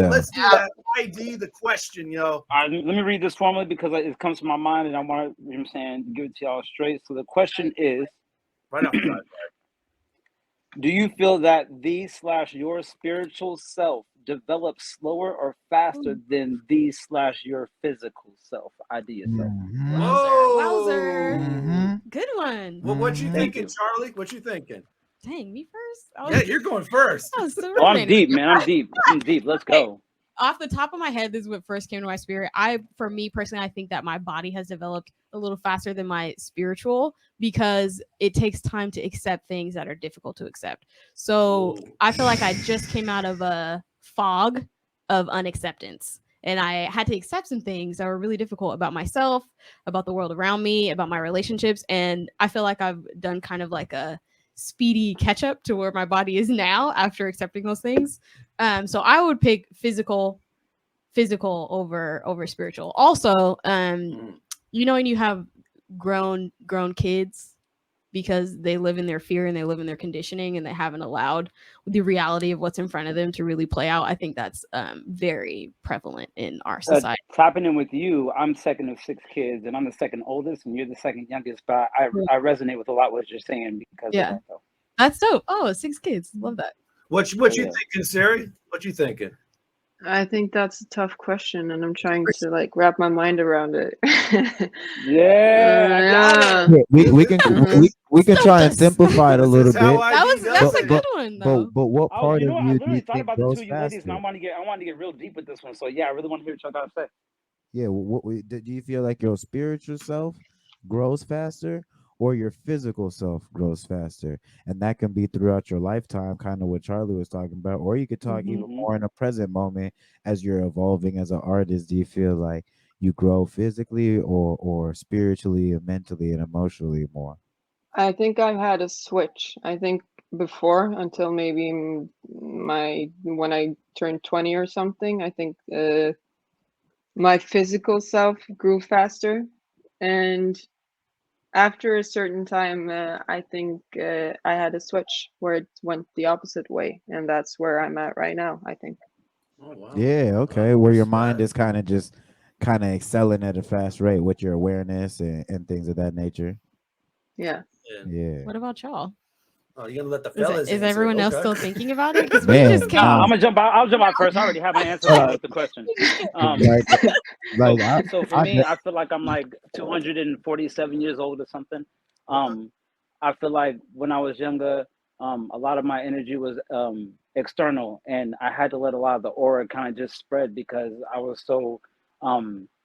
let's do that. ID the question, yo. Let me read this formally because it comes to my mind and I want to, you know what I'm saying, give it to y'all straight. So the question is, Right off the bat. do you feel that the/your spiritual self develops slower or faster than the/your physical self? ID yourself. Wowzer. Mm-hmm. Good one. Well, what you Thank thinking, you. Charlie? What you thinking? Dang, me first? Yeah, you're going first. I was so Oh, I'm ruminating. deep, man. I'm deep. I'm deep. Let's go. Off the top of my head, this is what first came to my spirit. For me personally, I think that my body has developed a little faster than my spiritual because it takes time to accept things that are difficult to accept. So I feel like I just came out of a fog of unacceptance. And I had to accept some things that were really difficult about myself, about the world around me, about my relationships. And I feel like I've done kind of like a speedy catch up to where my body is now after accepting those things. So I would pick physical over spiritual. Also, you know, when you have grown kids because they live in their fear and they live in their conditioning and they haven't allowed the reality of what's in front of them to really play out. I think that's very prevalent in our society. Tapping in with you, I'm second of 6 kids and I'm the second oldest and you're the second youngest, but I resonate with a lot what you're saying because of that, though. That's dope. Oh, 6 kids. Love that. What you thinking, Siri? What you thinking? I think that's a tough question, and I'm trying to like wrap my mind around it. Yeah. We can try and simplify it a little bit. That's a good one though. But what part of you do you thought think about the goes two of you ladies, and faster? I wanted to get real deep with this one. So yeah, I really want to hear what y'all got to say. Yeah, do you feel like your spiritual self grows faster or your physical self grows faster? And that can be throughout your lifetime, kind of what Charlie was talking about, or you could talk even more in a present moment as you're evolving as an artist. Do you feel like you grow physically or spiritually and mentally and emotionally more? I think I've had a switch. I think before, until maybe when I turned 20 or something, I think my physical self grew faster, and after a certain time, I think I had a switch where it went the opposite way, and that's where I'm at right now, I think. Oh, wow. Yeah, okay. Where your mind is kind of excelling at a fast rate with your awareness and things of that nature. Yeah. Yeah. What about y'all? Oh, you're gonna let the fellas Is answer. everyone else still thinking about it? Because Man, we just came. I'm gonna jump out. I'll jump out first. I already have my answer with the question. So for me, I feel like I'm like 247 years old or something. I feel like when I was younger, a lot of my energy was external, and I had to let a lot of the aura kind of just spread because I was so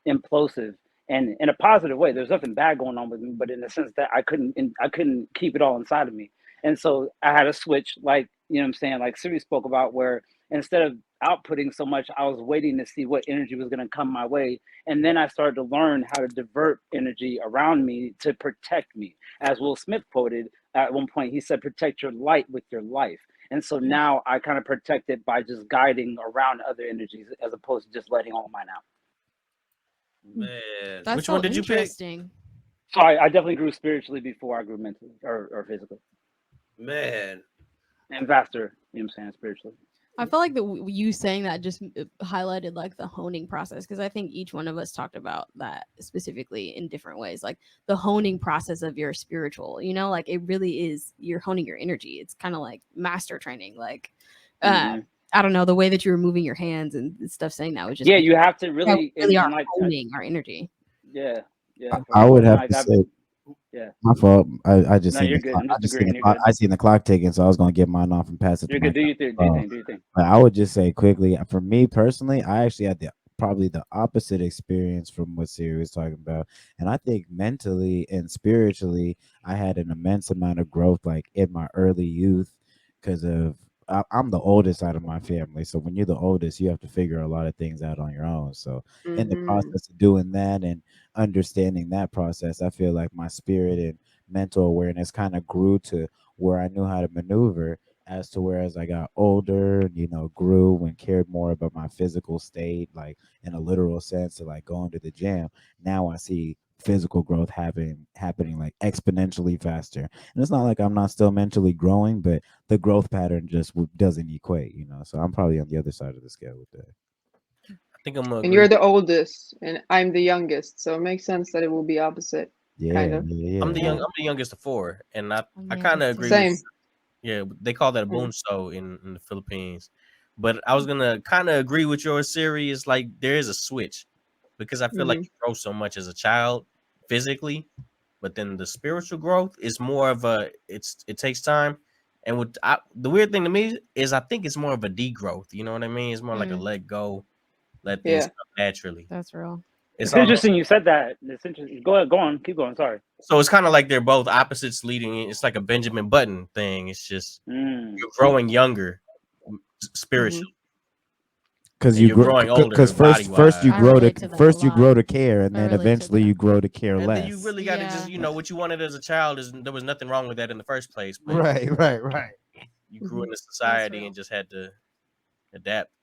implosive, and in a positive way. There's nothing bad going on with me, but in the sense that I couldn't keep it all inside of me, and so I had a switch, like you know what I'm saying, like Siri spoke about, where instead of outputting so much, I was waiting to see what energy was going to come my way, and then I started to learn how to divert energy around me to protect me. As Will Smith quoted at one point, he said, "Protect your light with your life." And so now I kind of protect it by just guiding around other energies as opposed to just letting all mine out. Man, That's which so one did you pick? interesting. So I definitely grew spiritually before I grew mentally or physically. Man, and faster, you know what I'm saying, spiritually. I feel like you saying that just highlighted like the honing process, because I think each one of us talked about that specifically in different ways, like the honing process of your spiritual, you know, like it really is, you're honing your energy. It's kind of like master training, like I don't know, the way that you were moving your hands and stuff, saying that was just you have to really are like honing our energy. Yeah. I would have to say, yeah. My fault. I just No, seen you're the good. clock. I'm I just just seen the agreeing. clock. I seen the clock ticking, so I was gonna get mine off and pass it You're to good. Do my you think? Do you think? But I would just say quickly, for me personally, I actually had probably the opposite experience from what Siri was talking about, and I think mentally and spiritually, I had an immense amount of growth, like in my early youth, because I'm the oldest out of my family. So when you're the oldest, you have to figure a lot of things out on your own. So in the process of doing that and understanding that process, I feel like my spirit and mental awareness kind of grew to where I knew how to maneuver. As to where as I got older, grew and cared more about my physical state, like in a literal sense of like going to the gym. Now I see physical growth happening like exponentially faster. And it's not like I'm not still mentally growing, but the growth pattern just doesn't equate, you know. So I'm probably on the other side of the scale with that. I think I'm gonna And agree. you're the oldest, and I'm the youngest, so it makes sense that it will be opposite. Yeah, Kind of. yeah, I'm the yeah. youngest of four, and I I'm kind of youngest too. agree Same. with. Yeah, they call that a Mm. bunso in the Philippines. But I was gonna kind of agree with your Siri. It's like there is a switch because I feel like Mhm. you grow so much as a child physically, but then the spiritual growth is more of a it takes time. And the weird thing to me is I think it's more of a degrowth. You know what I mean? It's more like a Mm. let go, let things Yeah. come naturally. That's real. It's almost interesting you said that. It's interesting. Go ahead, go on, keep going. Sorry. so it's kind of like they're both opposites leading. It's like a Benjamin Button thing. It's just you're growing younger spiritually. Mhm. Because And you you're grow, growing older first you I grow relate to that a first you lot. grow to care, and I then relate to eventually that. you grow to care and less. then you really got to Yeah. just what you wanted as a child is there was nothing wrong with that in the first place, but Right. you grew Mhm. into society and just had to adapt.